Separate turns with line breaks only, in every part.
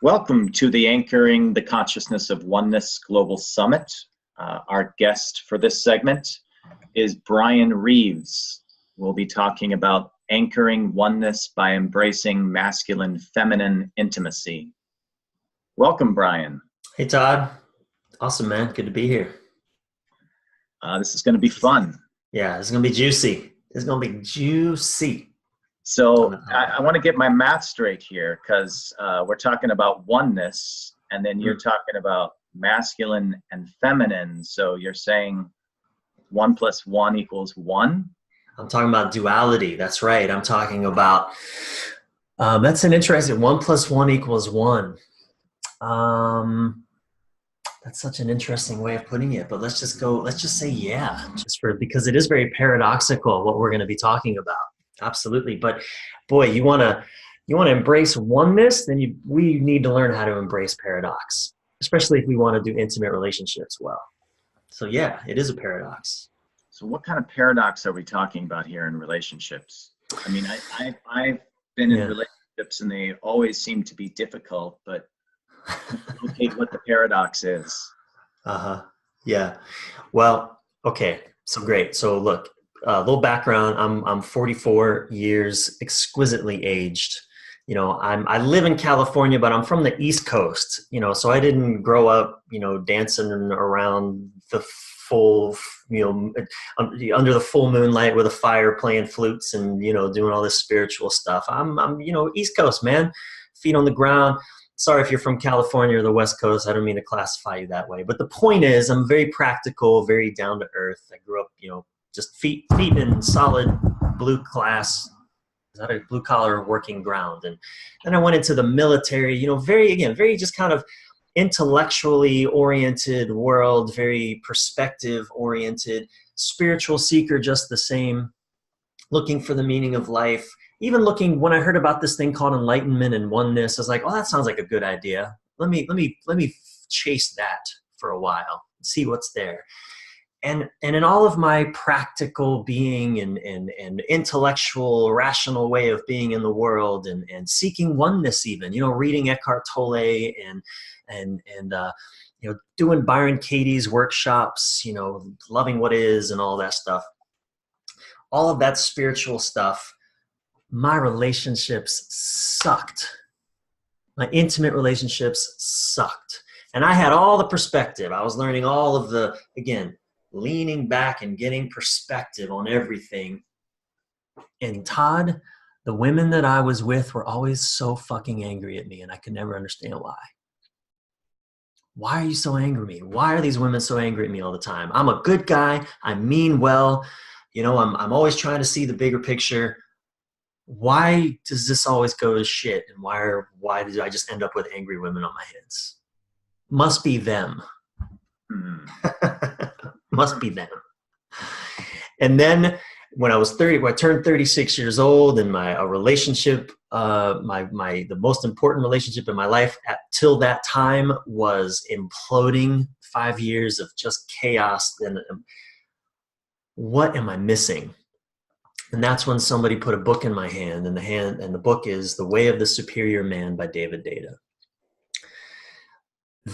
Welcome to the Anchoring the Consciousness of Oneness Global Summit. Our guest for this segment is Bryan Reeves. We'll be talking about anchoring oneness by embracing masculine-feminine intimacy. Welcome, Bryan.
Hey, Todd. Awesome, man. Good to be here.
This is going to be fun.
Yeah, it's going to be juicy. It's going to be juicy.
So I want to get my math straight here because we're talking about oneness and then you're talking about masculine and feminine. So you're saying 1 + 1 = 1?
I'm talking about duality. That's right. I'm talking about, that's an interesting, 1 + 1 = 1. That's such an interesting way of putting it, but let's just say, yeah, because it is very paradoxical what we're going to be talking about. Absolutely. But boy, you want to embrace oneness, then we need to learn how to embrace paradox, especially if we want to do intimate relationships well. So yeah, it is a paradox.
So what kind of paradox are we talking about here in relationships? I mean, I've been in relationships and they always seem to be difficult, but locate what the paradox is.
Yeah. Well, okay. So great. So look, a little background. I'm 44 years, exquisitely aged. You know, I live in California, but I'm from the East Coast. You know, so I didn't grow up, dancing around the full, under the full moonlight with a fire, playing flutes and doing all this spiritual stuff. I'm East Coast, man. Feet on the ground. Sorry if you're from California or the West Coast. I don't mean to classify you that way. But the point is, I'm very practical, very down to earth. I grew up, just feet in solid blue collar working ground. And then I went into the military, very just kind of intellectually oriented world, very perspective oriented, spiritual seeker, just the same, looking for the meaning of life. Even when I heard about this thing called enlightenment and oneness, I was like, oh, that sounds like a good idea. Let me chase that for a while, see what's there. And in all of my practical being and intellectual, rational way of being in the world and seeking oneness even, reading Eckhart Tolle and doing Byron Katie's workshops, loving what is and all that stuff. All of that spiritual stuff, my relationships sucked. My intimate relationships sucked. And I had all the perspective. I was learning all of the, again, leaning back and getting perspective on everything. And Todd, the women that I was with were always so fucking angry at me, and I could never understand why. Why are you so angry at me? Why are these women so angry at me all the time? I'm a good guy. I mean well. I'm always trying to see the bigger picture. Why does this always go to shit? And why did I just end up with angry women on my hands? Must be them. Must be them. And then when I turned 36 years old, and my relationship, the most important relationship in my life till that time was imploding. 5 years of just chaos. And what am I missing? And that's when somebody put a book in my hand, and the book is The Way of the Superior Man by David Deida.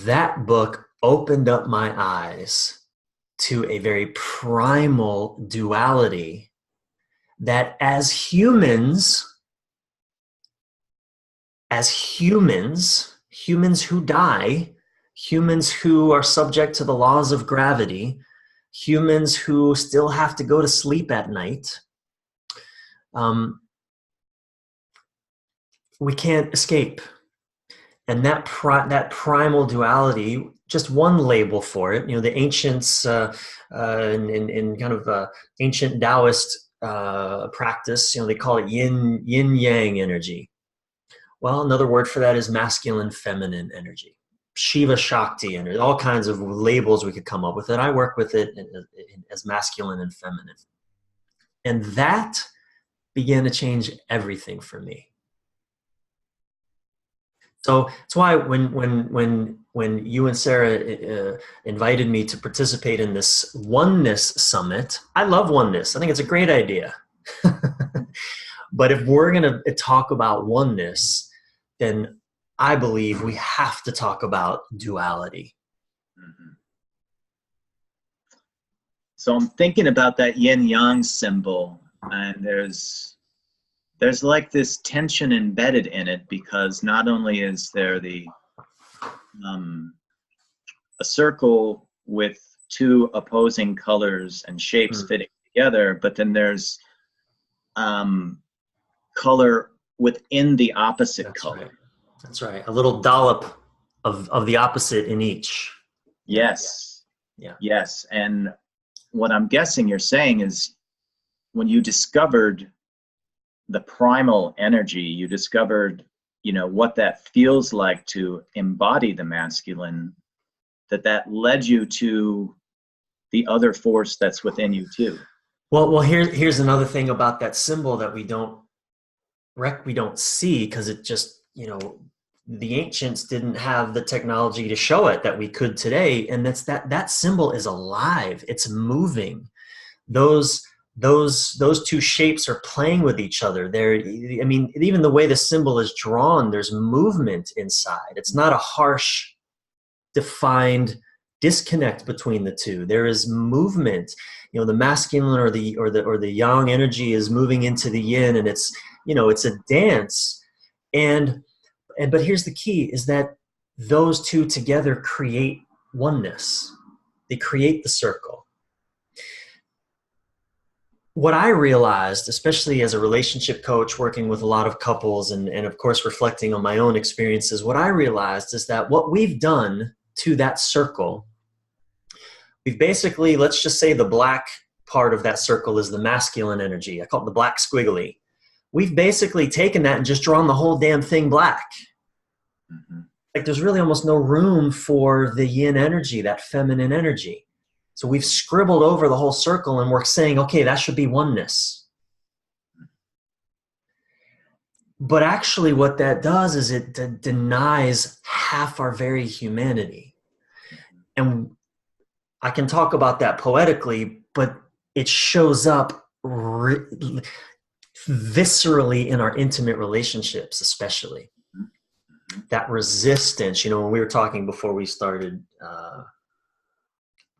That book opened up my eyes to a very primal duality that as humans who die, humans who are subject to the laws of gravity, humans who still have to go to sleep at night, we can't escape. And that primal duality, just one label for it, the ancients in kind of ancient Taoist practice, they call it yin yang energy. Well, another word for that is masculine feminine energy, Shiva Shakti energy, all kinds of labels we could come up with it. I work with it as masculine and feminine. And that began to change everything for me. So that's why when you and Sarah invited me to participate in this Oneness Summit, I love oneness. I think it's a great idea. But if we're going to talk about oneness, then I believe we have to talk about duality.
Mm-hmm. So I'm thinking about that yin yang symbol, and there's like this tension embedded in it, because not only is there the a circle with two opposing colors and shapes fitting together, but then there's color within the opposite color.
Right. That's right. A little dollop of the opposite in each.
Yes.
Yeah.
Yes. And what I'm guessing you're saying is, when you discovered the primal energy, you discovered, what that feels like to embody the masculine, that led you to the other force that's within you too.
Well, here's another thing about that symbol that we don't see, because it just, the ancients didn't have the technology to show it that we could today. And that's that symbol is alive. It's moving. Those two shapes are playing with each other. Even the way the symbol is drawn, there's movement inside. It's not a harsh, defined disconnect between the two. There is movement. The masculine or the yang energy is moving into the yin, and it's a dance. But here's the key, is that those two together create oneness. They create the circle. What I realized, especially as a relationship coach working with a lot of couples, and of course reflecting on my own experiences, what I realized is that what we've done to that circle, we've basically, let's just say the black part of that circle is the masculine energy. I call it the black squiggly. We've basically taken that and just drawn the whole damn thing black. Mm-hmm. Like, there's really almost no room for the yin energy, that feminine energy. So we've scribbled over the whole circle, and we're saying, okay, that should be oneness. But actually what that does is it denies half our very humanity. And I can talk about that poetically, but it shows up viscerally in our intimate relationships, especially. That resistance, when we were talking before we started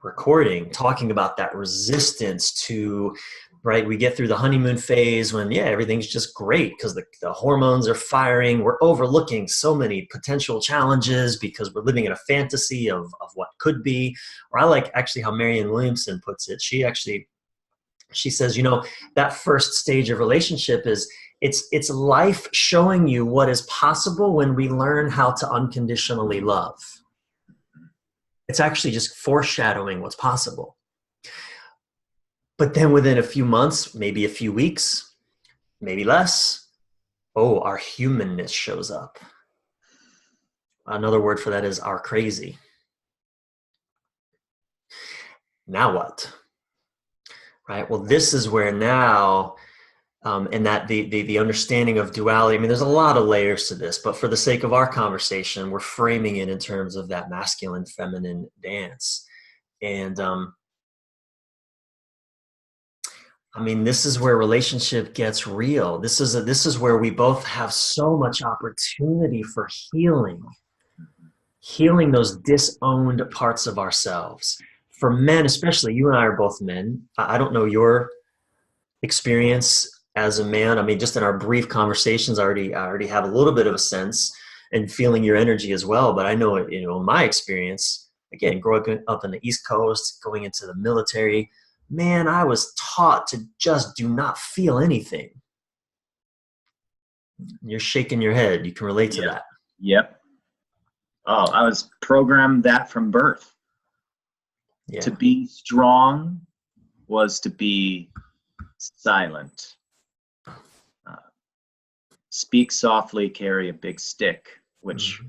recording, talking about that resistance to, right, we get through the honeymoon phase when, everything's just great because the hormones are firing. We're overlooking so many potential challenges because we're living in a fantasy of what could be. Or I like actually how Marianne Williamson puts it. She says, that first stage of relationship is, it's life showing you what is possible when we learn how to unconditionally love. It's actually just foreshadowing what's possible. But then within a few months, maybe a few weeks, maybe less, our humanness shows up. Another word for that is our crazy. Now what? Right? Well, this is where now, and that the understanding of duality, there's a lot of layers to this, but for the sake of our conversation, we're framing it in terms of that masculine, feminine dance. And this is where relationship gets real. This is where we both have so much opportunity for healing those disowned parts of ourselves. For men, especially, you and I are both men. I don't know your experience as a man. Just in our brief conversations, I already have a little bit of a sense and feeling your energy as well. But I know, in my experience, again, growing up in the East Coast, going into the military, man, I was taught to just do not feel anything. You're shaking your head. You can relate to that.
Yep. Oh, I was programmed that from birth. Yeah. To be strong was to be silent. Speak softly, carry a big stick, which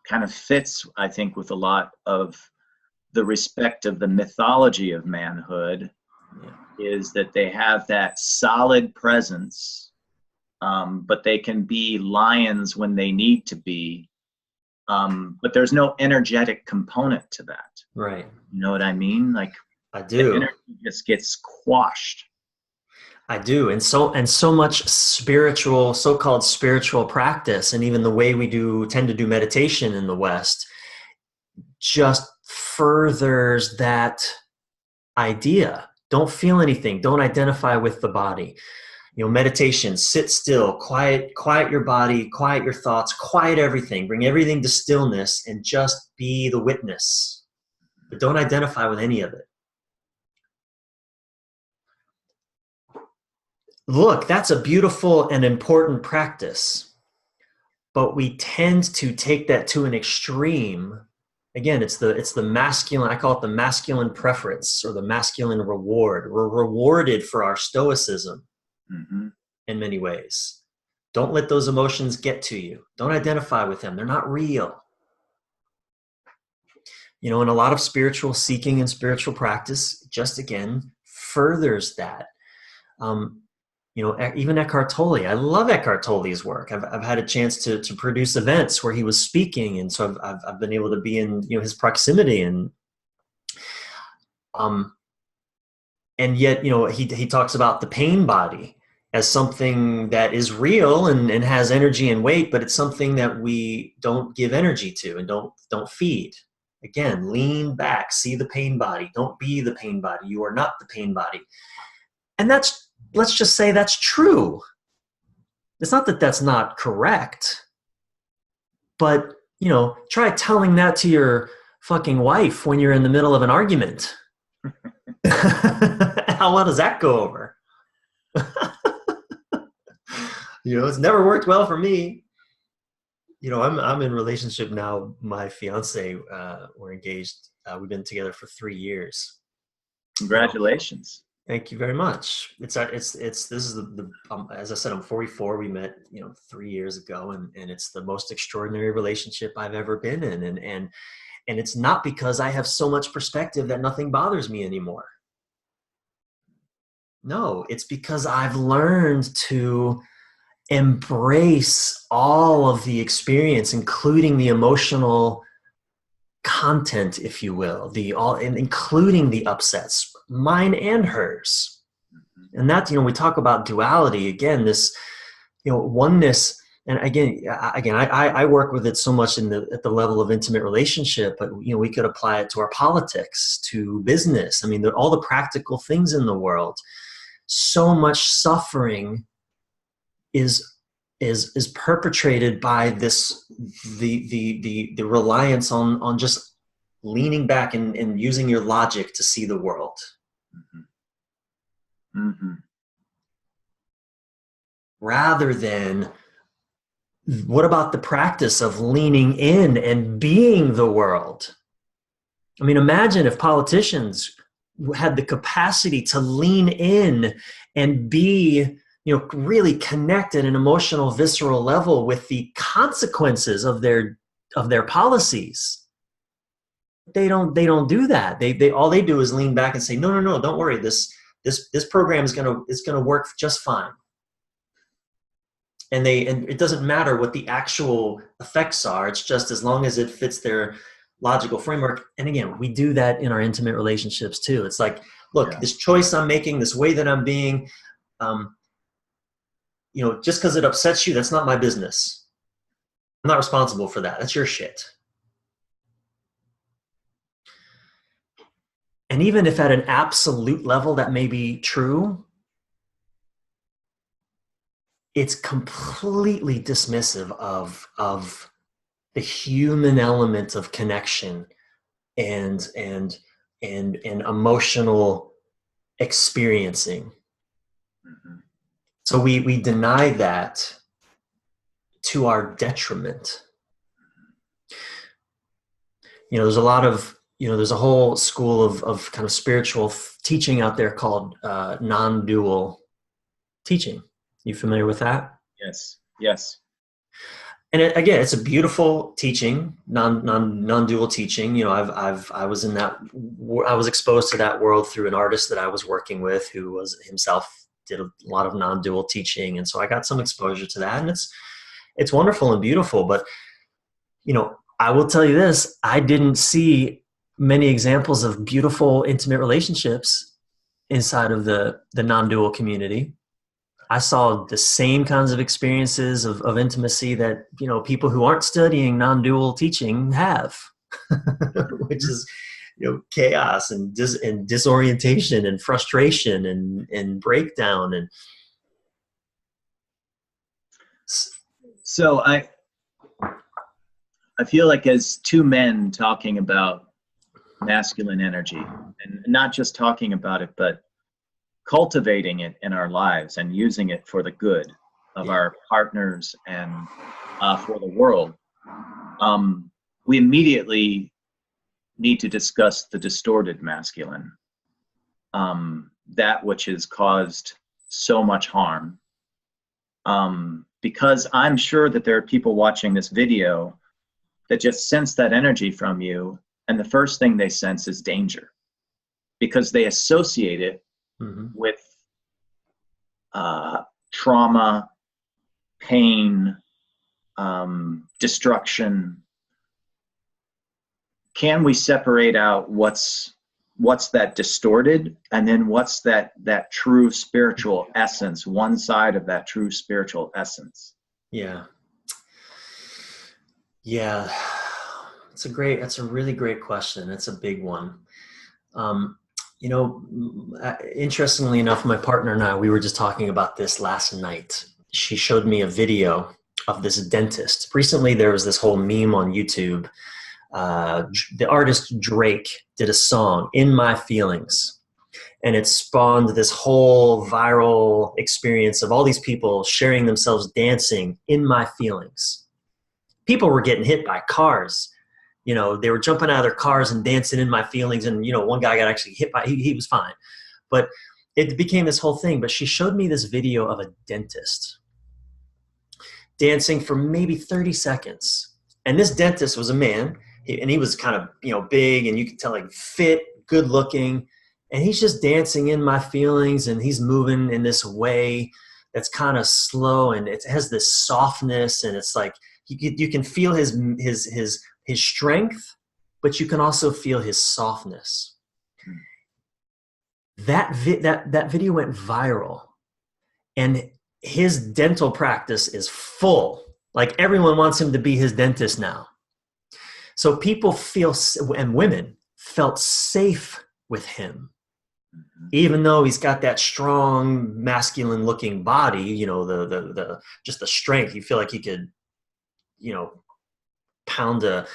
kind of fits, I think, with a lot of the respect of the mythology of manhood, is that they have that solid presence, but they can be lions when they need to be. But there's no energetic component to that.
Right.
You know what I mean? Like,
I do.
The energy just gets quashed.
I do. And so much spiritual, so-called spiritual practice, and even the way we tend to do meditation in the West just furthers that idea. Don't feel anything. Don't identify with the body. Meditation, sit still, quiet your body, quiet your thoughts, quiet everything, bring everything to stillness and just be the witness. But don't identify with any of it. Look, that's a beautiful and important practice, but we tend to take that to an extreme. Again, it's the masculine, I call it the masculine preference or the masculine reward. We're rewarded for our stoicism in many ways. Don't let those emotions get to you. Don't identify with them. They're not real. And a lot of spiritual seeking and spiritual practice just, again, furthers that. Even Eckhart Tolle. I love Eckhart Tolle's work. I've had a chance to produce events where he was speaking, and so I've been able to be in his proximity, and yet he talks about the pain body as something that is real and has energy and weight, but it's something that we don't give energy to and don't feed. Again, lean back, see the pain body. Don't be the pain body. You are not the pain body, and let's just say that's true. It's not that that's not correct, but, try telling that to your fucking wife when you're in the middle of an argument. How well does that go over? It's never worked well for me. I'm in a relationship now. My fiance, we're engaged. We've been together for 3 years.
Congratulations.
Thank you very much. This is the as I said, I'm 44. We met, 3 years ago, and it's the most extraordinary relationship I've ever been in. And it's not because I have so much perspective that nothing bothers me anymore. No, it's because I've learned to embrace all of the experience, including the emotional content, if you will, including the upsets, mine and hers. And that, we talk about duality again, this, oneness. And again, I work with it so much at the level of intimate relationship, but we could apply it to our politics, to business. I mean, all the practical things in the world. So much suffering is perpetrated by the reliance on just leaning back and using your logic to see the world. Rather than, what about the practice of leaning in and being the world? I mean, imagine if politicians had the capacity to lean in and be, really connect at an emotional, visceral level with the consequences of their policies. They don't do that. They all they do is lean back and say, no, don't worry. This program is gonna work just fine. And it doesn't matter what the actual effects are. It's just as long as it fits their logical framework. And again, we do that in our intimate relationships too. It's like, look, this choice I'm making, this way that I'm being, just because it upsets you, that's not my business. I'm not responsible for that. That's your shit. And even if at an absolute level that may be true, it's completely dismissive of the human element of connection and emotional experiencing. So we deny that to our detriment. There's a lot of, there's a whole school of kind of spiritual teaching out there called non-dual teaching. You familiar with that?
Yes.
And again, it's a beautiful teaching, non-dual teaching. I was exposed to that world through an artist that I was working with who was himself did a lot of non-dual teaching, and so I got some exposure to that, and it's wonderful and beautiful. But I will tell you this: I didn't see many examples of beautiful, intimate relationships inside of the non-dual community. I saw the same kinds of experiences of intimacy that, people who aren't studying non-dual teaching have, which is, chaos and disorientation and frustration and breakdown. And
so I feel like as two men talking about masculine energy, and not just talking about it, but cultivating it in our lives and using it for the good of our partners and for the world, we immediately need to discuss the distorted masculine, that which has caused so much harm. Because I'm sure that there are people watching this video that just sense that energy from you, and the first thing they sense is danger, because they associate it with trauma, pain, destruction. Can we separate out what's that distorted, and then what's that true spiritual essence, one side of that true spiritual essence?
Yeah. That's a really great question. It's a big one. Interestingly enough, my partner and I, we were just talking about this last night. She showed me a video of this dentist. Recently, there was this whole meme on YouTube. The artist Drake did a song, "In My Feelings," and it spawned this whole viral experience of all these people sharing themselves dancing in my feelings. People were getting hit by cars. They were jumping out of their cars and dancing in my feelings. And, one guy got actually hit by, he was fine. But it became this whole thing. But she showed me this video of a dentist dancing for maybe 30 seconds. And this dentist was a man, and he was kind of, big, and you could tell, like, fit, good looking. And he's just dancing in my feelings, and he's moving in this way that's kind of slow, and it has this softness, and it's like you can feel his strength, but you can also feel his softness. That video went viral, and his dental practice is full. Like, everyone wants him to be his dentist now. So people feel, and women felt safe with him, even though he's got that strong masculine looking body. The just the strength. You feel like he could, pound a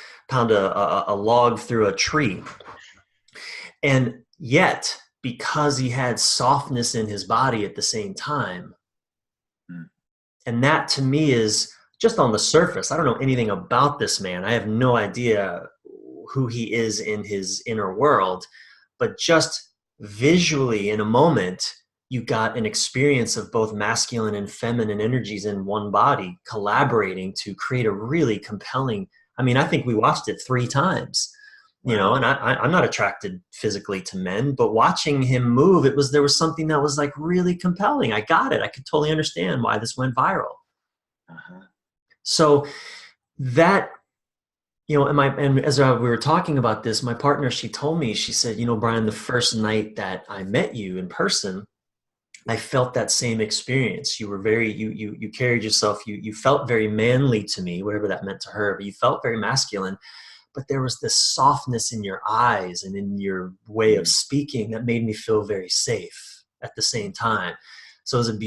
log through a tree. And yet, because he had softness in his body at the same time, and that to me is just on the surface. I don't know anything about this man. I have no idea who he is in his inner world, but just visually in a moment, you got an experience of both masculine and feminine energies in one body collaborating to create a really compelling. I think we watched it 3 times,
Wow.
and I'm not attracted physically to men, but watching him move, there was something that was, like, really compelling. I got it. I could totally understand why this went viral. So that, and as we were talking about this, my partner, she told me, she said, Bryan, the first night that I met you in person, I felt that same experience. You were you carried yourself, you felt very manly to me, whatever that meant to her, but you felt very masculine. But there was this softness in your eyes and in your way of speaking that made me feel very safe at the same time. So it was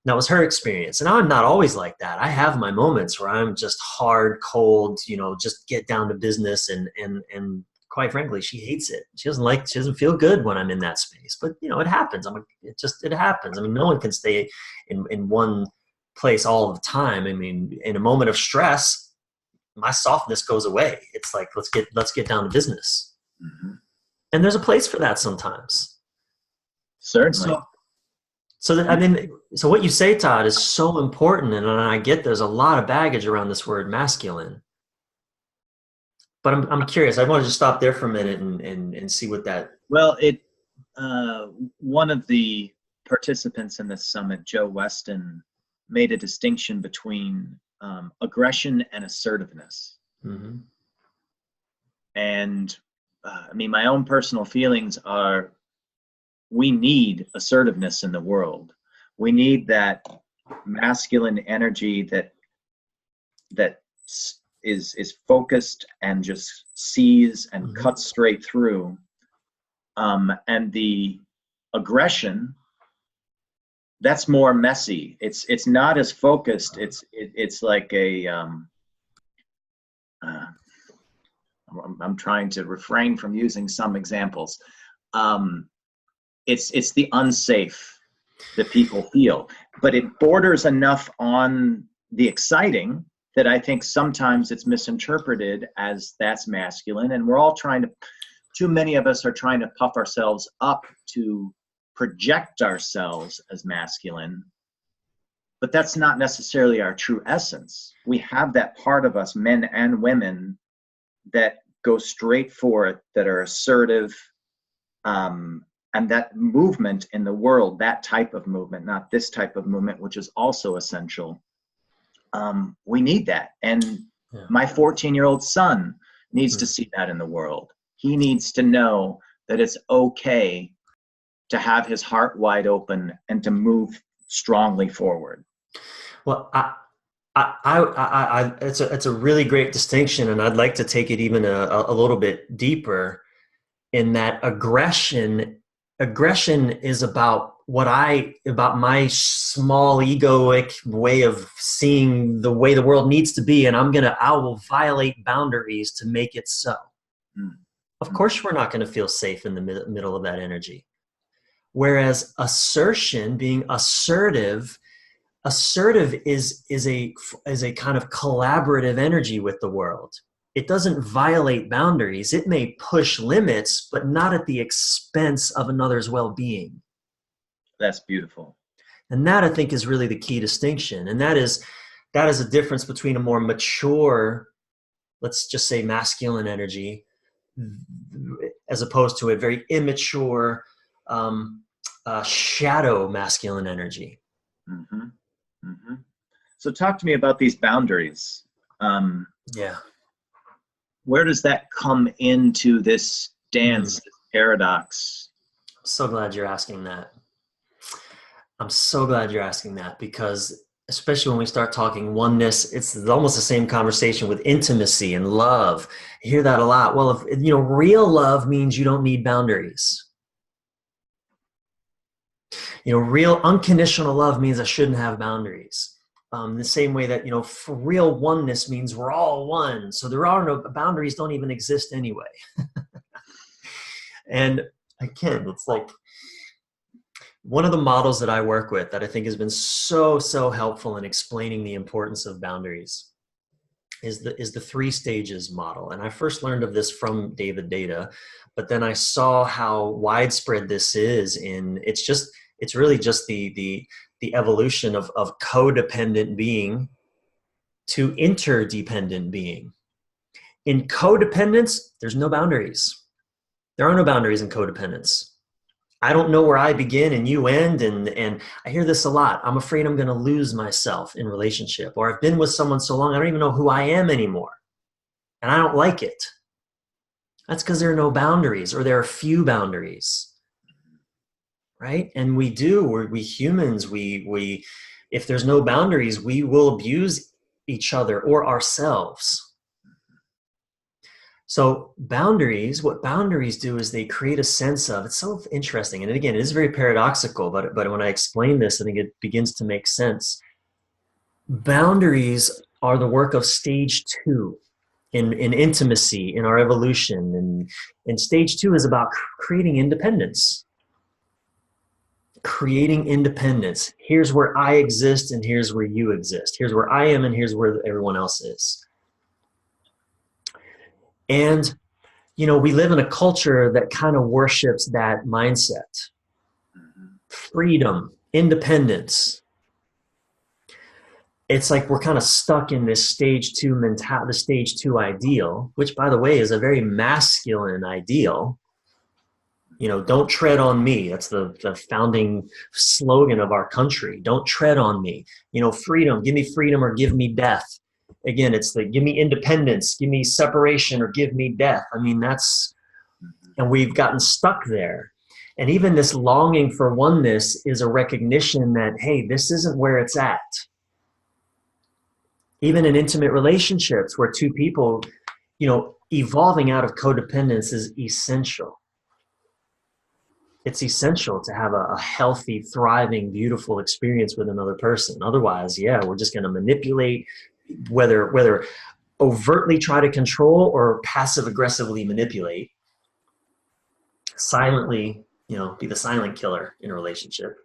that was her experience. And I'm not always like that. I have my moments where I'm just hard, cold, just get down to business. And quite frankly, she hates it. She doesn't feel good when I'm in that space, but it happens. It happens. No one can stay in one place all the time. In a moment of stress, my softness goes away. It's like, let's get down to business. And there's a place for that sometimes.
Certainly.
So what you say, Todd, is so important. And I get there's a lot of baggage around this word masculine. But I'm curious. I want to just stop there for a minute and see what that.
Well, one of the participants in this summit, Joe Weston, made a distinction between aggression and assertiveness. And my own personal feelings are, we need assertiveness in the world. We need that masculine energy that is focused and just sees and cuts straight through. And the aggression, that's more messy. It's not as focused. It's like a I'm trying to refrain from using some examples. It's the unsafe that people feel, but it borders enough on the exciting that I think sometimes it's misinterpreted as that's masculine, and we're all too many of us are trying to puff ourselves up to project ourselves as masculine, but that's not necessarily our true essence. We have that part of us, men and women, that go straight for it, that are assertive, and that movement in the world, that type of movement, not this type of movement, which is also essential. We need that. And my 14-year-old son needs to see that in the world. He needs to know that it's okay to have his heart wide open and to move strongly forward.
Well, it's a really great distinction, and I'd like to take it even a little bit deeper, in that aggression is about about my small egoic way of seeing the way the world needs to be, and I will violate boundaries to make it so. Of course, we're not going to feel safe in the middle of that energy. Whereas assertion, being assertive is a kind of collaborative energy with the world. It doesn't violate boundaries. It may push limits, but not at the expense of another's well-being.
That's beautiful.
And that, I think, is really the key distinction. And that is a difference between a more mature, let's just say masculine energy, as opposed to a very immature, shadow masculine energy.
So talk to me about these boundaries. Where does that come into this dance, this paradox?
I'm so glad you're asking that. Because especially when we start talking oneness, it's almost the same conversation with intimacy and love. I hear that a lot. Well, real love means you don't need boundaries. Real unconditional love means I shouldn't have boundaries. The same way that, for real oneness means we're all one. So there are no boundaries, don't even exist anyway. And again, it's like one of the models that I work with that I think has been so helpful in explaining the importance of boundaries is the 3 stages model. And I first learned of this from David Data, but then I saw how widespread this is it's really just the evolution of codependent being to interdependent being. In codependence, there's no boundaries. There are no boundaries in codependence. I don't know where I begin and you end, and I hear this a lot. I'm afraid I'm going to lose myself in relationship, or I've been with someone so long I don't even know who I am anymore, and I don't like it. That's because there are no boundaries, or there are few boundaries. Right? And we humans, if there's no boundaries, we will abuse each other or ourselves. So what boundaries do is they create a sense of, it's so interesting. And again, it is very paradoxical, but when I explain this, I think it begins to make sense. Boundaries are the work of stage 2 in intimacy, in our evolution. And stage 2 is about creating independence. Creating independence. Here's where I exist and here's where you exist. Here's where I am and here's where everyone else is. And, we live in a culture that kind of worships that mindset. Freedom, independence. It's like we're kind of stuck in this stage 2 mentality, the stage 2 ideal, which, by the way, is a very masculine ideal. Don't tread on me. That's the founding slogan of our country. Don't tread on me. Freedom, give me freedom or give me death. Again, it's give me independence, give me separation or give me death. I mean, and we've gotten stuck there. And even this longing for oneness is a recognition that, hey, this isn't where it's at. Even in intimate relationships where two people, evolving out of codependence is essential. It's essential to have a healthy, thriving, beautiful experience with another person. Otherwise, we're just going to manipulate, whether overtly try to control or passive aggressively manipulate, silently, be the silent killer in a relationship.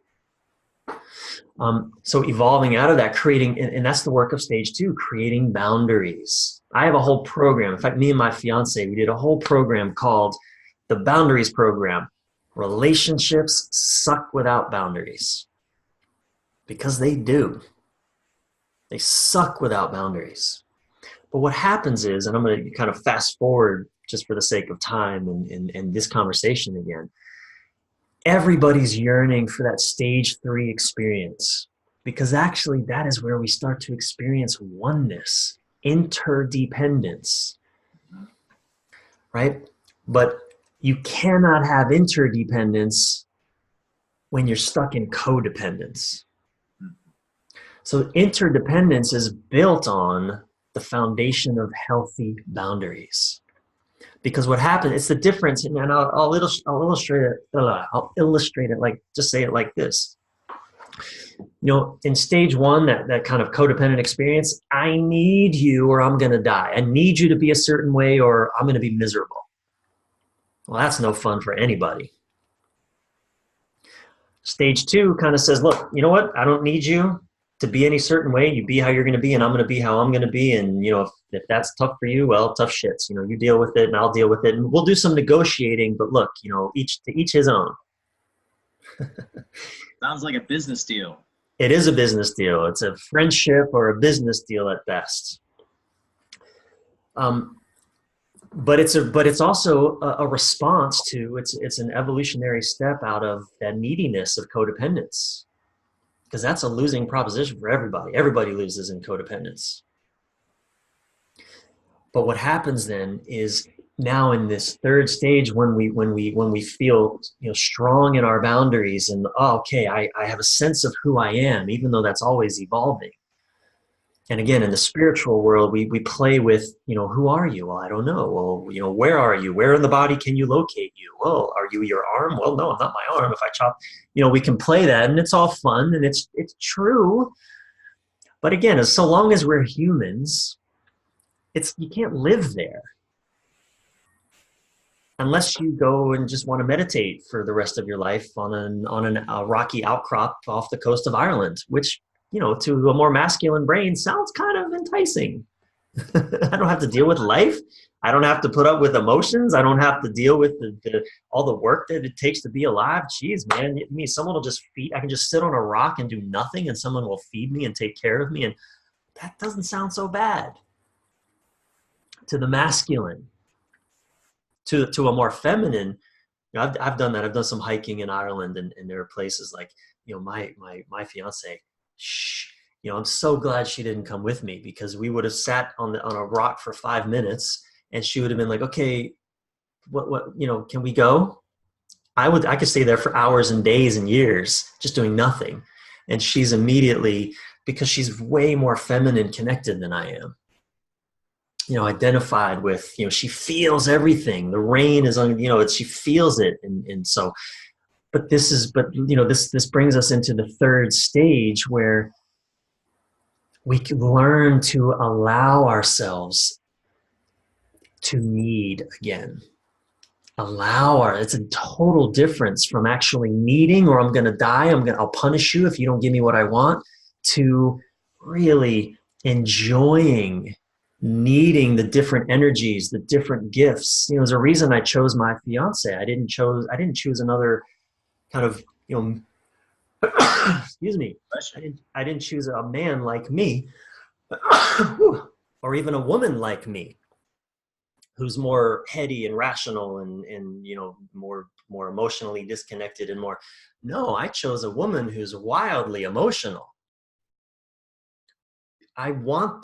So evolving out of that, creating, and that's the work of stage 2, creating boundaries. I have a whole program. In fact, me and my fiance, we did a whole program called the Boundaries Program. Relationships suck without boundaries. Because they do. They suck without boundaries. But what happens is, and I'm going to kind of fast forward just for the sake of time and this conversation again, everybody's yearning for that stage 3 experience, because actually that is where we start to experience oneness, interdependence, right? But you cannot have interdependence when you're stuck in codependence. So interdependence is built on the foundation of healthy boundaries. Because what happens, it's the difference, and I'll illustrate it like, just say it like this. In stage 1, that kind of codependent experience, I need you or I'm going to die. I need you to be a certain way or I'm going to be miserable. Well, that's no fun for anybody. Stage 2 kind of says, look, you know what? I don't need you to be any certain way. You be how you're going to be, and I'm going to be how I'm going to be. And, if that's tough for you, well, tough shits. You deal with it and I'll deal with it. And we'll do some negotiating, but look, each his own.
Sounds like a business deal.
It is a business deal. It's a friendship or a business deal at best. But it's also a response to, it's an evolutionary step out of that neediness of codependence, because that's a losing proposition for everybody. Everybody loses in codependence. But what happens then is, now in this 3rd stage, when we feel strong in our boundaries and okay, I have a sense of who I am, even though that's always evolving. And again, in the spiritual world, we play with, who are you? Well, I don't know. Well, where are you? Where in the body can you locate you? Well, are you your arm? Well, no, I'm not my arm. If I chop, we can play that, and it's all fun and it's true. But again, so long as we're humans, you can't live there. Unless you go and just want to meditate for the rest of your life on a rocky outcrop off the coast of Ireland, which, to a more masculine brain sounds kind of enticing. I don't have to deal with life. I don't have to put up with emotions. I don't have to deal with all the work that it takes to be alive. Jeez, man, someone will just feed. I can just sit on a rock and do nothing, and someone will feed me and take care of me. And that doesn't sound so bad. To the masculine. To a more feminine, I've done that. I've done some hiking in Ireland, and there are places like, my fiance, I'm so glad she didn't come with me, because we would have sat on a rock for 5 minutes and she would have been like, okay, what can we go? I could stay there for hours and days and years just doing nothing. And she's immediately, because she's way more feminine connected than I am, identified with, she feels everything. The rain is on, she feels it. And so, this brings us into the 3rd stage, where we can learn to allow ourselves to need again. It's a total difference from actually needing, or I'm going to die, I'll punish you if you don't give me what I want, to really enjoying needing the different energies, the different gifts. There's a reason I chose my fiance. I didn't choose another kind of, excuse me. I didn't choose a man like me, or even a woman like me, who's more heady and rational and more emotionally disconnected and more. No, I chose a woman who's wildly emotional. I wanted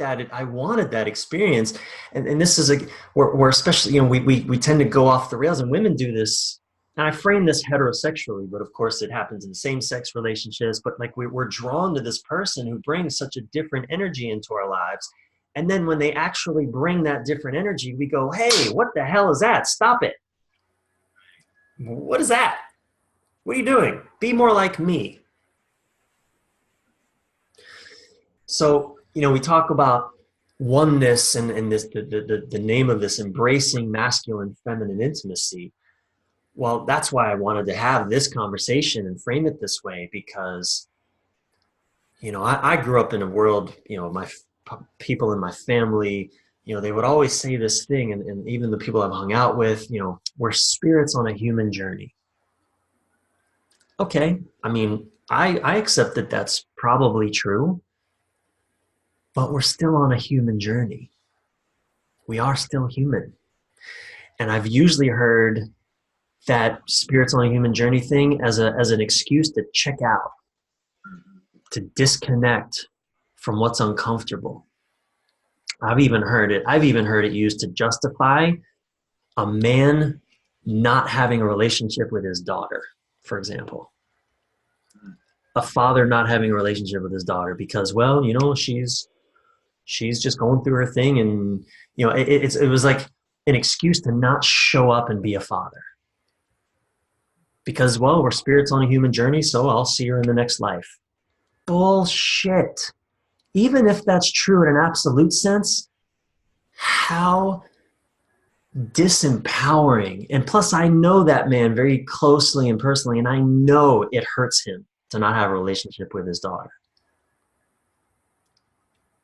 that experience. And this is where especially, we tend to go off the rails, and women do this and I frame this heterosexually, but of course it happens in same-sex relationships, but like we're drawn to this person who brings such a different energy into our lives. And then when they actually bring that different energy, we go, hey, what the hell is that? Stop it. What is that? What are you doing? Be more like me. So, we talk about oneness and this the name of this, embracing masculine feminine intimacy. Well, that's why I wanted to have this conversation and frame it this way, because I grew up in a world, my people in my family, they would always say this thing, and even the people I've hung out with, we're spirits on a human journey. Okay, I mean, I accept that that's probably true, but we're still on a human journey. We are still human. And I've usually heard that spirits on a human journey thing as an excuse to check out, to disconnect from what's uncomfortable. I've even heard it used to justify a man not having a relationship with his daughter, for example. A father not having a relationship with his daughter because, well, she's just going through her thing, and it was like an excuse to not show up and be a father. Because, well, we're spirits on a human journey, so I'll see her in the next life. Bullshit. Even if that's true in an absolute sense, how disempowering. And plus, I know that man very closely and personally, and I know it hurts him to not have a relationship with his daughter.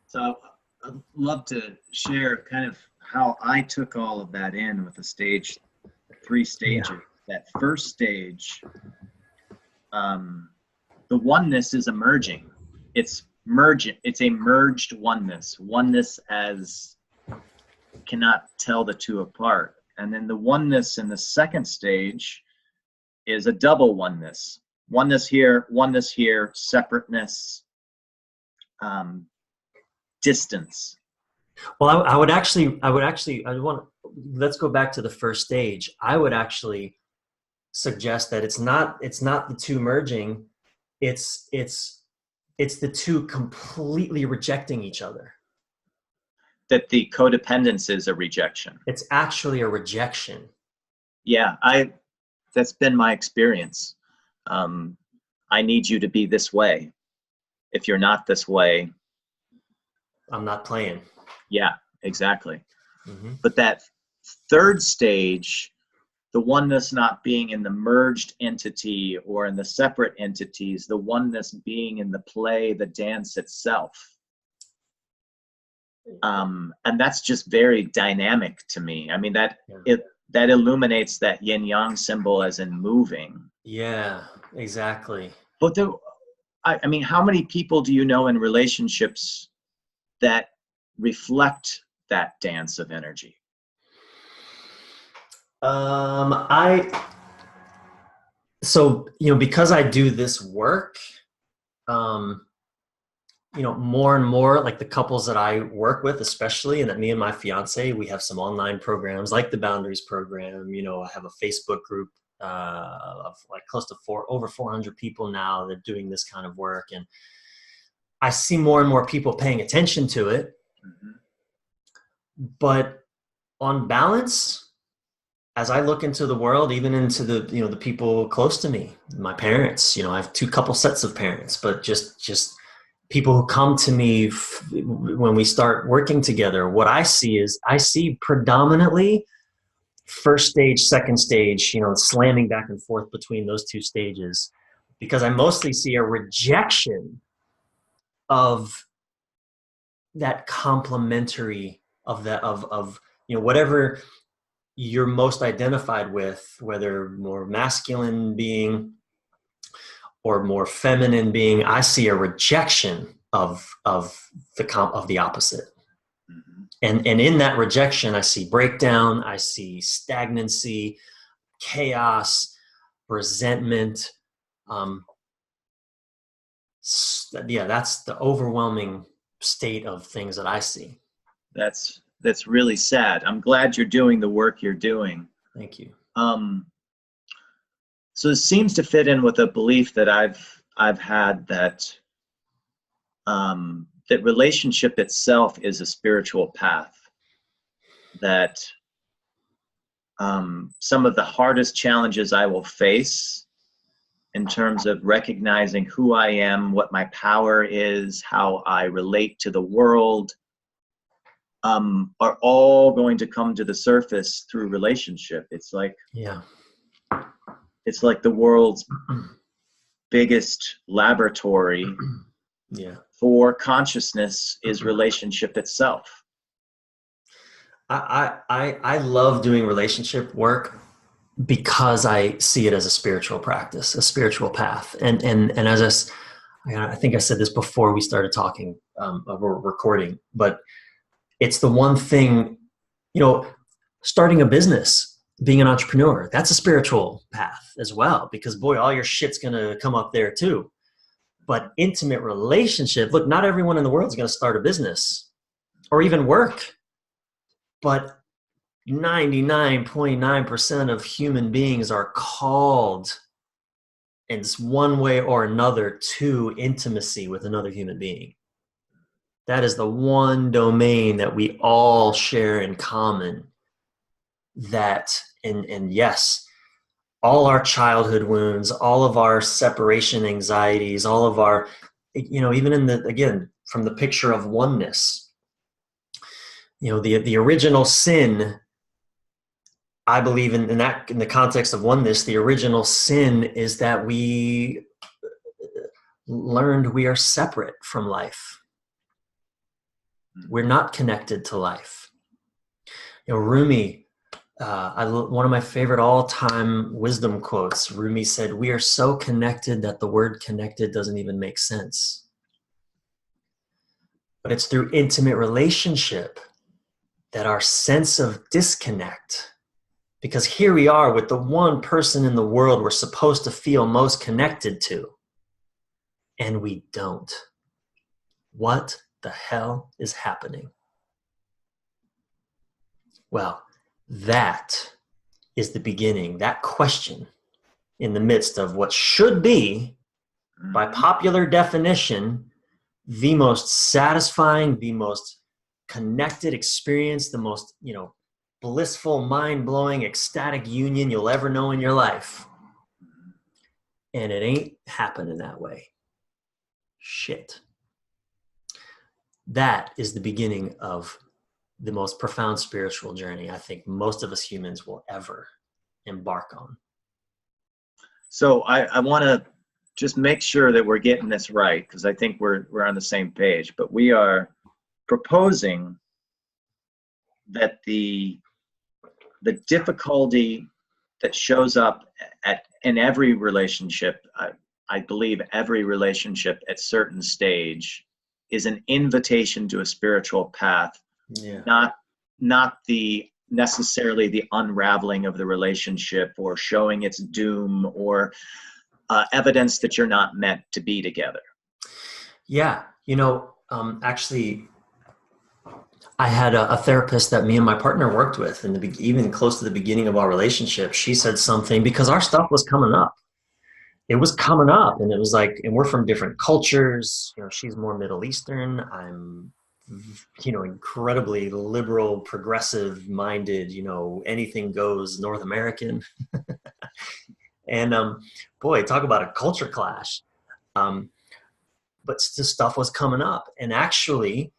So I'd love to share kind of how I took all of that in with the 3 stages. Yeah. That first stage, the oneness is emerging. It's merging. It's a merged oneness. Oneness as cannot tell the two apart. And then the oneness in the second stage is a double oneness. Oneness here, separateness, distance.
Well, let's go back to the first stage. I would actually suggest that it's not the two merging, it's the two completely rejecting each other.
That the codependence is a rejection.
It's actually a rejection.
Yeah, that's been my experience. I need you to be this way. If you're not this way,
I'm not playing.
Yeah, exactly.
Mm-hmm.
But that third stage, the oneness not being in the merged entity or in the separate entities, the oneness being in the play, the dance itself. And that's just very dynamic to me. I mean, that illuminates that yin yang symbol as in moving.
Yeah, exactly.
But I mean, how many people do you know in relationships that reflect that dance of energy?
Because I do this work, more and more, like the couples that I work with, especially, and that me and my fiance, we have some online programs like the Boundaries program. I have a Facebook group of like close to over 400 people now that are doing this kind of work. And I see more and more people paying attention to it.
Mm-hmm.
But on balance, as I look into the world, even into the people close to me, my parents, I have 2 sets of parents, but just people who come to me when we start working together, what I see predominantly first stage, second stage, slamming back and forth between those 2 stages, because I mostly see a rejection of that complementary of whatever you're most identified with, whether more masculine being or more feminine being. I see a rejection of the opposite.
Mm-hmm.
And in that rejection, I see breakdown, I see stagnancy, chaos, resentment. That's the overwhelming state of things that I see.
That's really sad. I'm glad you're doing the work you're doing.
Thank you.
So it seems to fit in with a belief that I've had that that relationship itself is a spiritual path. That some of the hardest challenges I will face in terms of recognizing who I am, what my power is, how I relate to the world, are all going to come to the surface through relationship. It's like the world's biggest laboratory for consciousness is relationship itself.
I love doing relationship work because I see it as a spiritual practice, a spiritual path. And as I think I said this before we started talking, or recording, but it's the one thing, starting a business, being an entrepreneur, that's a spiritual path as well, because boy, all your shit's going to come up there too. But intimate relationship, look, not everyone in the world is going to start a business or even work, but 99.9% of human beings are called in one way or another to intimacy with another human being. That is the one domain that we all share in common. That, and yes, all our childhood wounds, all of our separation anxieties, all of our, even again, from the picture of oneness, the original sin, I believe in the context of oneness, the original sin is that we learned we are separate from life. We're not connected to life. Rumi, one of my favorite all-time wisdom quotes, Rumi said, "We are so connected that the word connected doesn't even make sense." But it's through intimate relationship that our sense of disconnect, because here we are with the one person in the world we're supposed to feel most connected to, and we don't. What the hell is happening? Well, that is the beginning, that question in the midst of what should be, by popular definition, the most satisfying, the most connected experience, the most, blissful, mind-blowing, ecstatic union you'll ever know in your life. And it ain't happening that way. Shit. That is the beginning of the most profound spiritual journey I think most of us humans will ever embark on.
So I want to just make sure that we're getting this right, because I think we're on the same page. But we are proposing that the difficulty that shows up in every relationship, I believe every relationship at certain stage, is an invitation to a spiritual path, not the necessarily the unraveling of the relationship or showing its doom or evidence that you're not meant to be together. Yeah.
Actually, I had a therapist that me and my partner worked with, and even close to the beginning of our relationship, she said something, because our stuff was coming up. It was coming up, and it was like, and we're from different cultures. She's more Middle Eastern. I'm, incredibly liberal, progressive minded, anything goes North American. And boy, talk about a culture clash. But the stuff was coming up, and actually,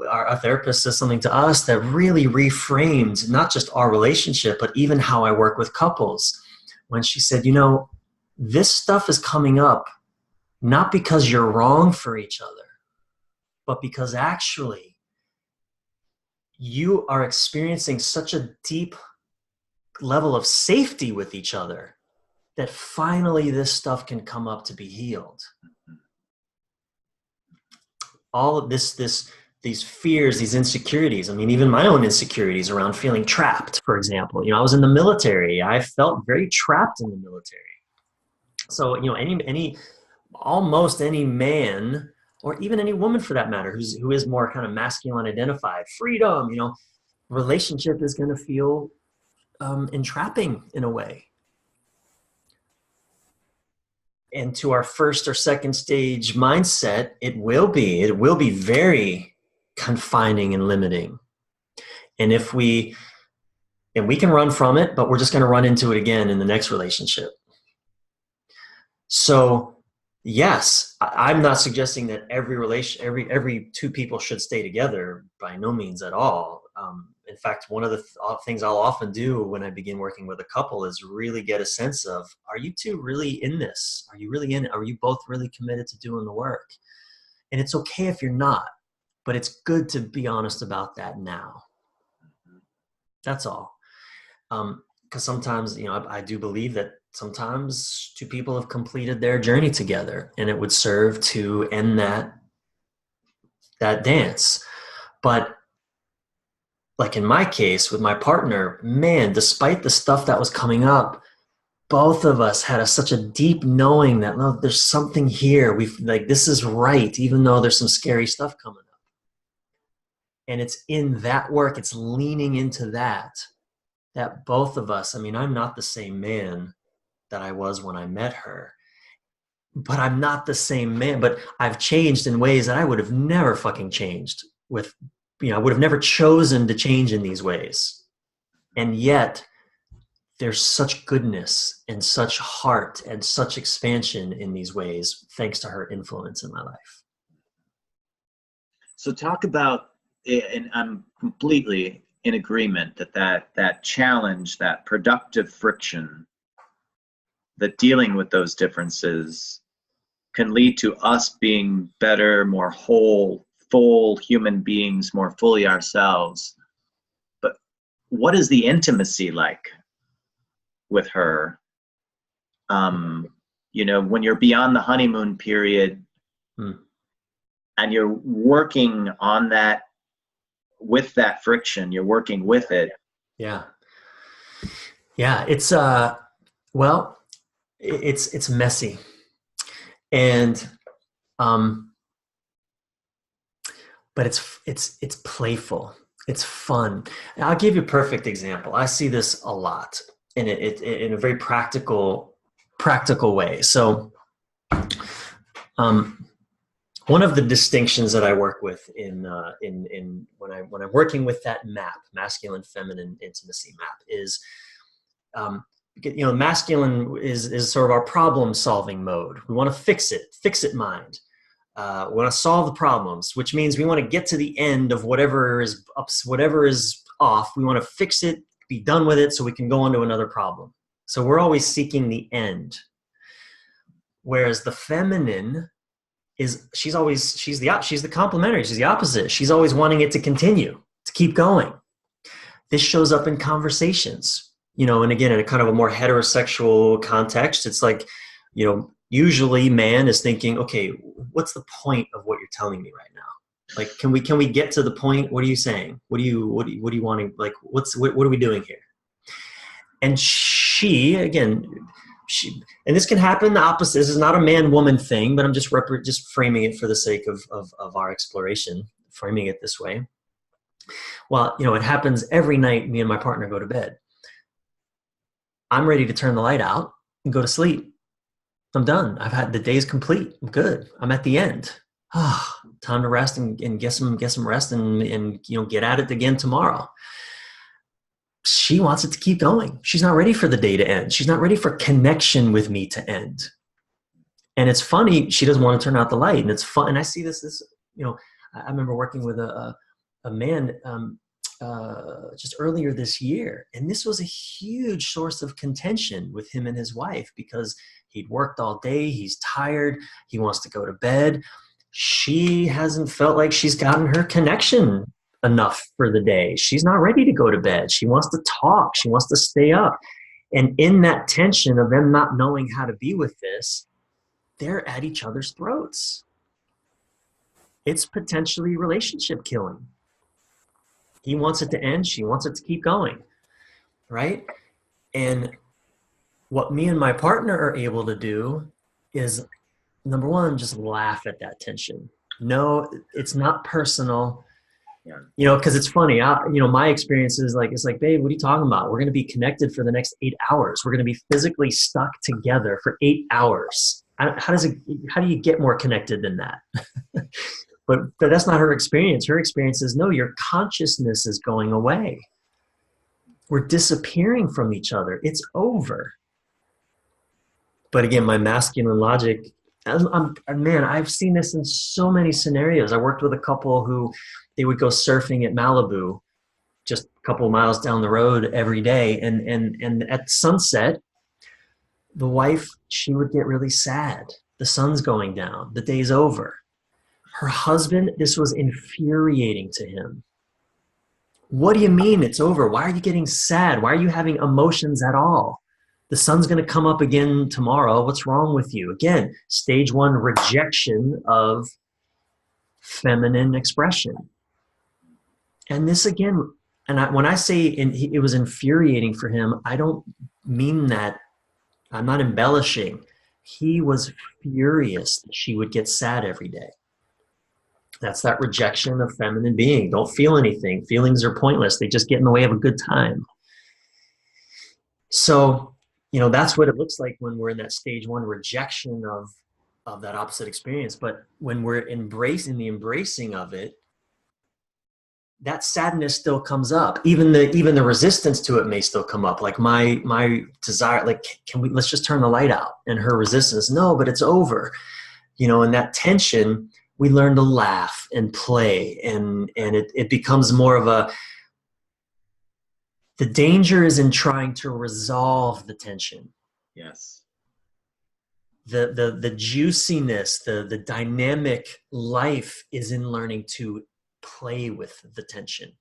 our therapist said something to us that really reframed not just our relationship, but even how I work with couples. When she said, this stuff is coming up not because you're wrong for each other, but because actually you are experiencing such a deep level of safety with each other that finally this stuff can come up to be healed. All of these fears, these insecurities. I mean, even my own insecurities around feeling trapped, for example. I was in the military. I felt very trapped in the military. So, almost any man, or even any woman for that matter, who is more kind of masculine identified, freedom, relationship is going to feel entrapping in a way. And to our first or second stage mindset, it will be very confining and limiting. And we can run from it, but we're just going to run into it again in the next relationship. So yes, I'm not suggesting that every two people should stay together, by no means at all. In fact, one of the things I'll often do when I begin working with a couple is really get a sense of, are you two really in this? Are you really in it? Are you both really committed to doing the work? And it's okay if you're not, but it's good to be honest about that now. That's all. Because sometimes, I do believe that sometimes two people have completed their journey together, and it would serve to end that dance. But like in my case with my partner, man, despite the stuff that was coming up, both of us had such a deep knowing that, no, there's something here. This is right, even though there's some scary stuff coming up. And it's in that work, it's leaning into that both of us, I'm not the same man that I was when I met her, but I'm not the same man, but I've changed in ways that I would have never fucking changed with, I would have never chosen to change in these ways. And yet there's such goodness and such heart and such expansion in these ways, thanks to her influence in my life.
So talk about, and I'm completely in agreement that challenge, that productive friction, that dealing with those differences can lead to us being better, more whole, full human beings, more fully ourselves. But what is the intimacy like with her? When you're beyond the honeymoon period and you're working on that, with that friction, you're working with it.
Yeah. It's it's messy, and but it's playful, it's fun. And I'll give you a perfect example. I see this a lot in in a very practical way. So one of the distinctions that I work with in when I'm working with that map, masculine feminine intimacy map, is masculine is sort of our problem solving mode. We want to fix it mind. We want to solve the problems, which means we want to get to the end of whatever is off. We want to fix it, be done with it, so we can go on to another problem. So we're always seeking the end. Whereas the feminine she's the complementary. She's the opposite. She's always wanting it to continue, to keep going. This shows up in conversations, and again, in a kind of a more heterosexual context, it's like, usually man is thinking, okay, what's the point of what you're telling me right now? Like, can we get to the point? What are you saying? What do you wanting? Like, what are we doing here? And and this can happen the opposite. This is not a man-woman thing, but I'm just framing it for the sake of our exploration, framing it this way. Well, it happens every night me and my partner go to bed. I'm ready to turn the light out and go to sleep. I'm done. The day's complete. I'm good. I'm at the end. Time to rest and get some rest and get at it again tomorrow. She wants it to keep going. She's not ready for the day to end. She's not ready for connection with me to end. And it's funny, she doesn't want to turn out the light. And it's fun. And I see this, I remember working with a man just earlier this year. And this was a huge source of contention with him and his wife, because he'd worked all day. He's tired. He wants to go to bed. She hasn't felt like she's gotten her connection enough for the day. She's not ready to go to bed. She wants to talk. She wants to stay up. And in that tension of them not knowing how to be with this, they're at each other's throats. It's potentially relationship killing. He wants it to end. She wants it to keep going. Right? And what me and my partner are able to do is, number one, just laugh at that tension. No, it's not personal. Yeah. Because it's funny. My experience is it's like, babe, what are you talking about? We're going to be connected for the next 8 hours. We're going to be physically stuck together for 8 hours. how do you get more connected than that? but that's not her experience. Her experience is, no, your consciousness is going away. We're disappearing from each other. It's over. But again, my masculine logic, man, I've seen this in so many scenarios. I worked with a couple who they would go surfing at Malibu, just a couple of miles down the road every day. And at sunset, the wife, she would get really sad. The sun's going down. The day's over. Her husband, this was infuriating to him. What do you mean it's over? Why are you getting sad? Why are you having emotions at all? The sun's going to come up again tomorrow. What's wrong with you? Again, stage 1 rejection of feminine expression. And this again, when I say it was infuriating for him, I don't mean that. I'm not embellishing. He was furious that she would get sad every day. That's that rejection of feminine being. Don't feel anything. Feelings are pointless. They just get in the way of a good time. So, that's what it looks like when we're in that stage 1 rejection of that opposite experience. But when we're embracing of it, that sadness still comes up. Even the resistance to it may still come up. Like my desire, like, let's just turn the light out. And her resistance, no, but it's over. And that tension, we learn to laugh and play, and it becomes more of the danger is in trying to resolve the tension.
Yes.
The juiciness, the dynamic life is in learning to play with the tension.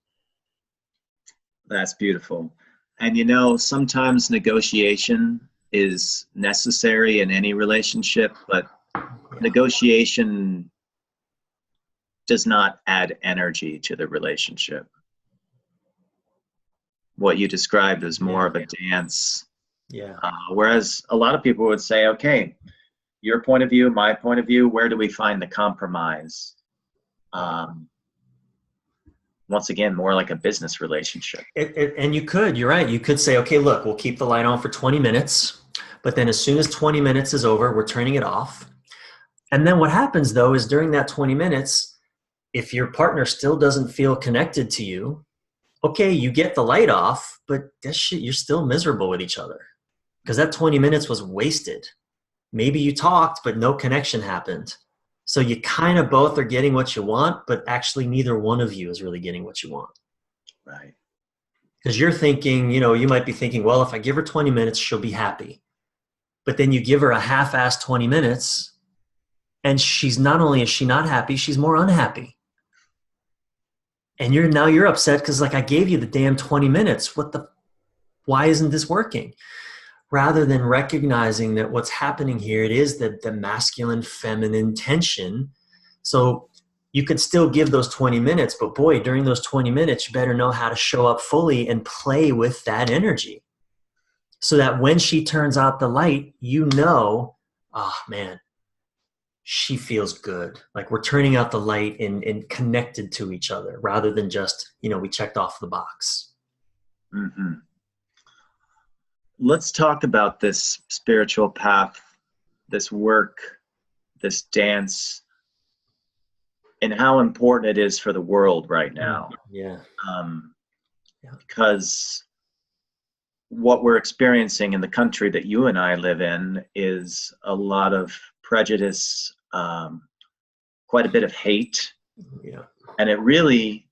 That's beautiful. And sometimes negotiation is necessary in any relationship, but negotiation does not add energy to the relationship. What you described is more of a dance.
Yeah.
Whereas a lot of people would say, okay, your point of view, my point of view, where do we find the compromise? Once again, more like a business relationship.
And you're right. You could say, okay, look, we'll keep the light on for 20 minutes, but then as soon as 20 minutes is over, we're turning it off. And then what happens though is during that 20 minutes, if your partner still doesn't feel connected to you, okay, you get the light off, but that shit, you're still miserable with each other because that 20 minutes was wasted. Maybe you talked, but no connection happened. So you kind of both are getting what you want, but actually neither one of you is really getting what you want.
Right.
Because you're thinking, you might be thinking, well, if I give her 20 minutes, she'll be happy. But then you give her a half-assed 20 minutes, and she's not only is she not happy, she's more unhappy. And you're upset because I gave you the damn 20 minutes. Why isn't this working? Rather than recognizing that what's happening here, it is the masculine feminine tension. So you could still give those 20 minutes, but boy, during those 20 minutes, you better know how to show up fully and play with that energy. So that when she turns out the light, oh man, she feels good. Like we're turning out the light and connected to each other rather than just, we checked off the box.
Mm-hmm. Let's talk about this spiritual path, this work, this dance, and how important it is for the world right now.
Yeah.
Because what we're experiencing in the country that you and I live in is a lot of prejudice, quite a bit of hate.
Yeah.
And it really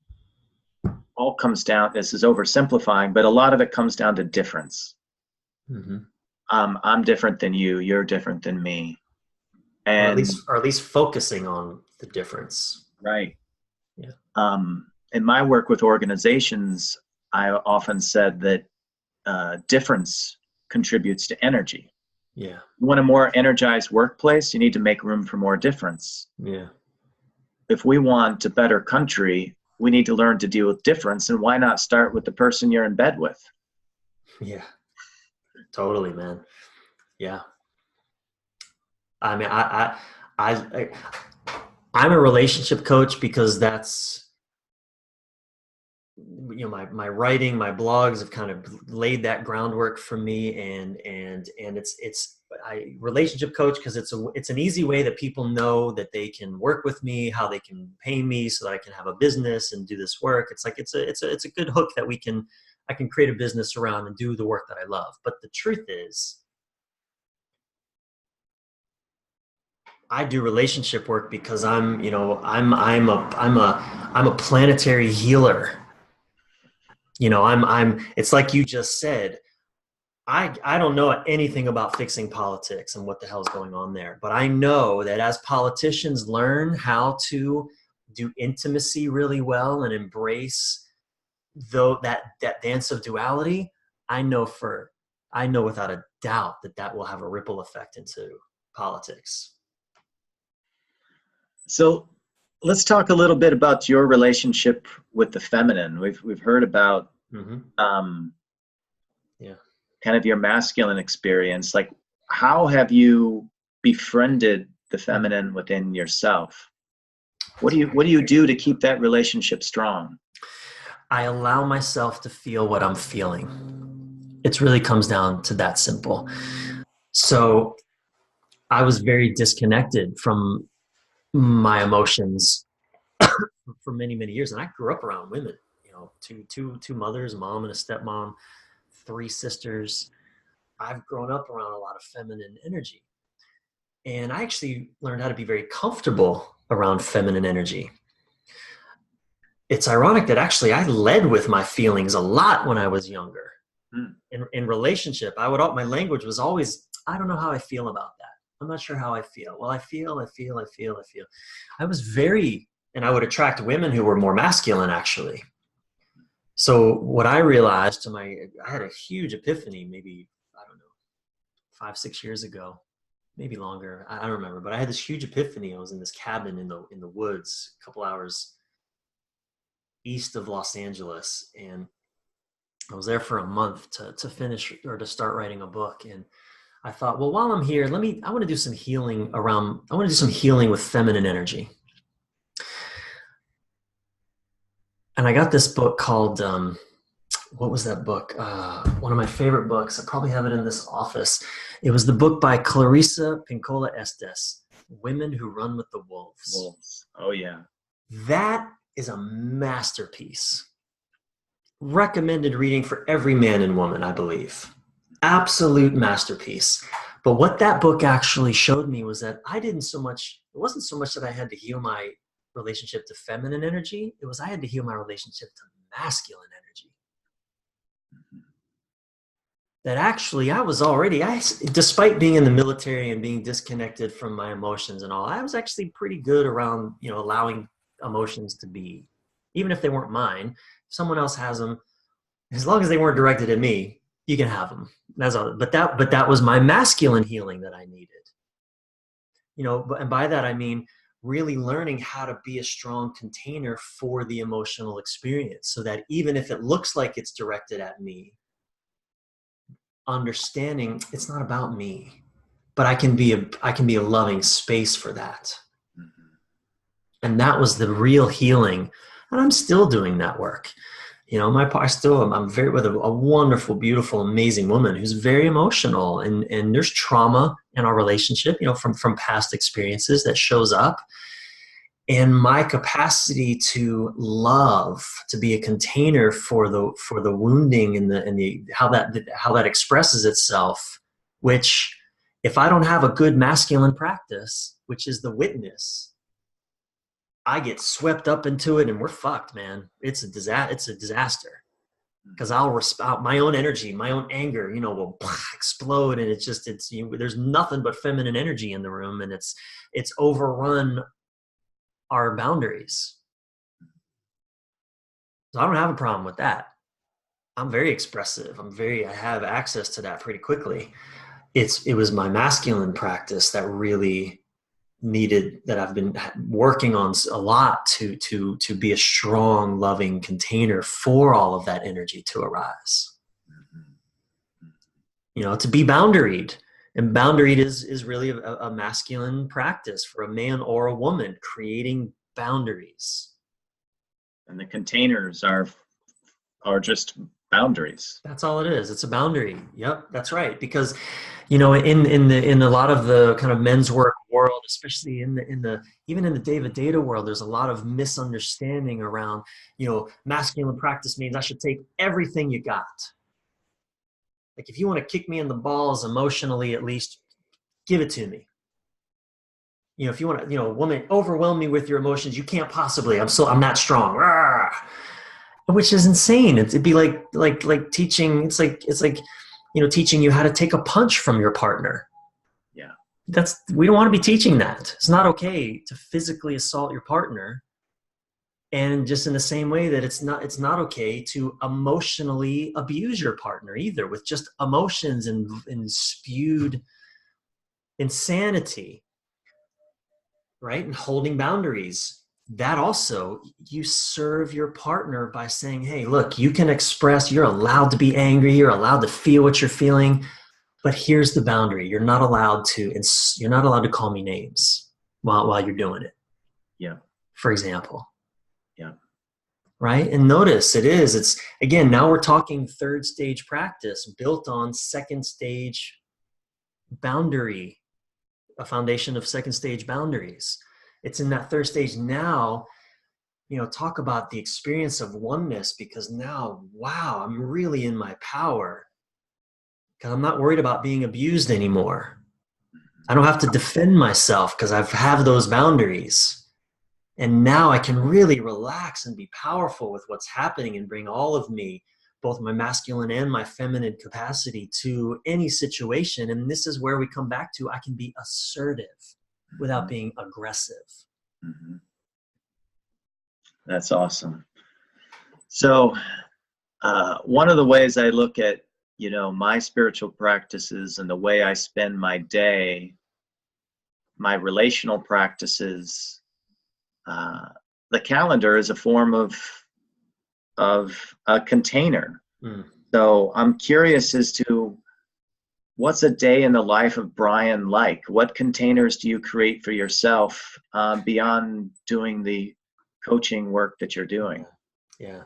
all comes down, this is oversimplifying, but a lot of it comes down to difference.
Mm-hmm.
I'm different than you. You're different than me. And
or at least focusing on the difference.
Right.
Yeah.
In my work with organizations, I often said that difference contributes to energy.
Yeah.
You want a more energized workplace, you need to make room for more difference.
Yeah.
If we want a better country, we need to learn to deal with difference. And why not start with the person you're in bed with?
Yeah. Totally, man. Yeah. I mean, I'm a relationship coach because that's, my writing, my blogs have kind of laid that groundwork for me, and relationship coach because it's an easy way that people know that they can work with me, how they can pay me so that I can have a business and do this work. It's like it's a good hook that I can create a business around and do the work that I love. But the truth is, I do relationship work because I'm a planetary healer. It's like you just said, I don't know anything about fixing politics and what the hell's going on there, but I know that as politicians learn how to do intimacy really well and embrace that dance of duality, I know without a doubt that will have a ripple effect into politics.
So let's talk a little bit about your relationship with the feminine. We've heard about kind of your masculine experience. Like, how have you befriended the feminine within yourself? What do you do to keep that relationship strong?
I allow myself to feel what I'm feeling. It really comes down to that simple. So I was very disconnected from my emotions for many, many years. And I grew up around women, two mothers, a mom and a stepmom, 3 sisters. I've grown up around a lot of feminine energy. And I actually learned how to be very comfortable around feminine energy. It's ironic that actually I led with my feelings a lot when I was younger. In relationship, my language was always, I don't know how I feel about that. I'm not sure how I feel. Well, I feel. I was and I would attract women who were more masculine, actually. So what I realized I had a huge epiphany, maybe, I don't know, 5-6 years ago, maybe longer. I don't remember, but I had this huge epiphany. I was in this cabin in the woods, a couple hours east of Los Angeles, and I was there for a month to finish or to start writing a book. And I thought, well, while I'm here, I want to do some healing with feminine energy. And I got this book called, what was that book? One of my favorite books. I probably have it in this office. It was the book by Clarissa Pinkola Estes, Women Who Run with the Wolves.
Oh, yeah.
That is a masterpiece. Recommended reading for every man and woman, I believe. Absolute masterpiece. But what that book actually showed me was that it wasn't so much that I had to heal my relationship to feminine energy. It was I had to heal my relationship to masculine energy. That actually despite being in the military and being disconnected from my emotions and all, I was actually pretty good around, allowing emotions to be, even if they weren't mine. If someone else has them, as long as they weren't directed at me, you can have them. That's all. But that was my masculine healing that I needed. And by that I mean really learning how to be a strong container for the emotional experience, so that even if it looks like it's directed at me, understanding it's not about me, but I can be a loving space for that. And that was the real healing. And I'm still doing that work. I'm very with a wonderful, beautiful, amazing woman who's very emotional, and there's trauma in our relationship, from past experiences that shows up. And my capacity to love, to be a container for the wounding and the how that expresses itself, which if I don't have a good masculine practice, which is the witness, I get swept up into it and we're fucked, man. It's a disaster. Because my own energy, my own anger, will explode, and there's nothing but feminine energy in the room, and it's overrun our boundaries. So I don't have a problem with that. I'm very expressive. I have access to that pretty quickly. It was my masculine practice that really that I've been working on a lot to be a strong, loving container for all of that energy to arise. To be boundaried. And boundaried is really a masculine practice for a man or a woman, creating boundaries.
And the containers are just Boundaries.
That's all it is. It's a boundary. Yep, that's right. Because, in a lot of the kind of men's work world, especially in the even in the David Data world, there's a lot of misunderstanding around, masculine practice means I should take everything you got. Like if you want to kick me in the balls emotionally, at least give it to me. If you want to, woman, overwhelm me with your emotions, you can't possibly. I'm not strong. Rawr. Which is insane. It'd be like teaching. It's like teaching you how to take a punch from your partner.
Yeah.
We don't want to be teaching that. It's not okay to physically assault your partner. And just in the same way that it's not okay to emotionally abuse your partner either, with just emotions and spewed insanity. Right? And holding boundaries. That also, you serve your partner by saying, hey, look, you can express, you're allowed to be angry, you're allowed to feel what you're feeling, but here's the boundary. You're not allowed to call me names while you're doing it.
Yeah.
For example.
Yeah.
Right? And notice it's again, now we're talking third stage practice built on second stage boundary, a foundation of second stage boundaries. It's in that third stage now, talk about the experience of oneness, because now, wow, I'm really in my power because I'm not worried about being abused anymore. I don't have to defend myself because I have those boundaries. And now I can really relax and be powerful with what's happening and bring all of me, both my masculine and my feminine capacity, to any situation. And this is where we come back to, I can be assertive without being aggressive.
Mm-hmm. That's awesome. So one of the ways I look at, my spiritual practices and the way I spend my day, my relational practices, the calendar is a form of a container. Mm. So I'm curious as to, what's a day in the life of Bryan like? What containers do you create for yourself beyond doing the coaching work that you're doing?
Yeah.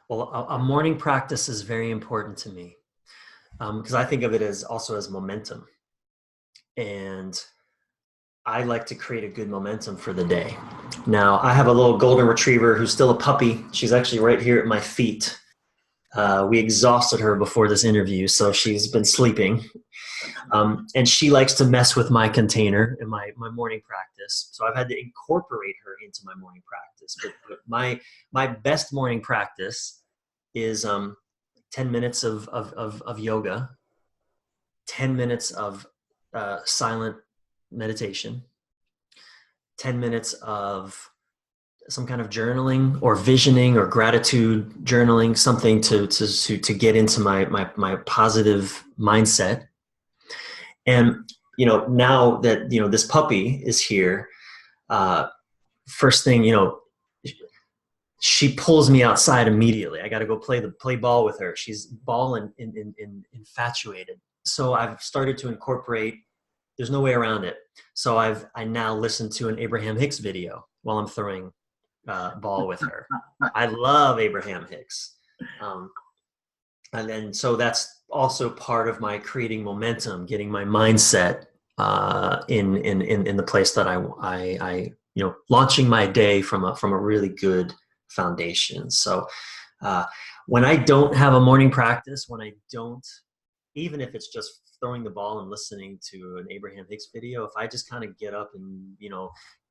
Well, a morning practice is very important to me because I think of it as momentum. And I like to create a good momentum for the day. Now, I have a little golden retriever who's still a puppy. She's actually right here at my feet. We exhausted her before this interview, so she's been sleeping. And she likes to mess with my container in my morning practice. So I've had to incorporate her into my morning practice. But my best morning practice is 10 minutes of yoga, 10 minutes of silent meditation, 10 minutes of some kind of journaling or visioning or gratitude journaling, something to get into my positive mindset. And, now that, this puppy is here, first thing, she pulls me outside immediately. I got to go play ball with her. She's ball and infatuated. So I've started to incorporate, there's no way around it. So I now listen to an Abraham Hicks video while I'm throwing ball with her. I love Abraham Hicks. And then, so that's also part of my creating momentum, getting my mindset in the place that I launching my day from a really good foundation. So when I don't have a morning practice, even if it's just throwing the ball and listening to an Abraham Hicks video, if I just kind of get up and,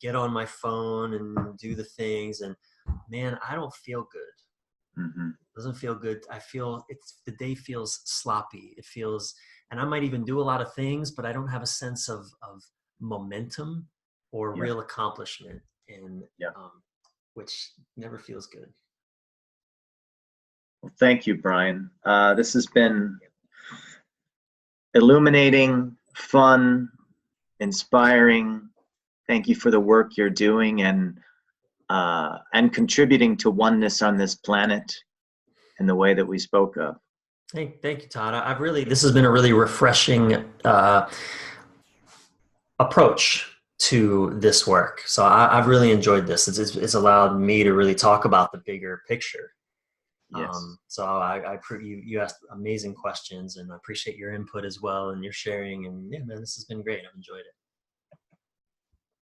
get on my phone and do the things, and man, I don't feel good. Mm-hmm. Doesn't feel good. I feel the day feels sloppy. It feels, and I might even do a lot of things, but I don't have a sense of momentum or real accomplishment, and which never feels good.
Well, thank you, Bryan. This has been illuminating, fun, inspiring. Thank you for the work you're doing and contributing to oneness on this planet in the way that we spoke of.
Thank you, Todd. This has been a really refreshing approach to this work. So I've really enjoyed this. It's allowed me to really talk about the bigger picture.
Yes.
So you asked amazing questions, and I appreciate your input as well and your sharing. And yeah, man, this has been great. I've enjoyed it.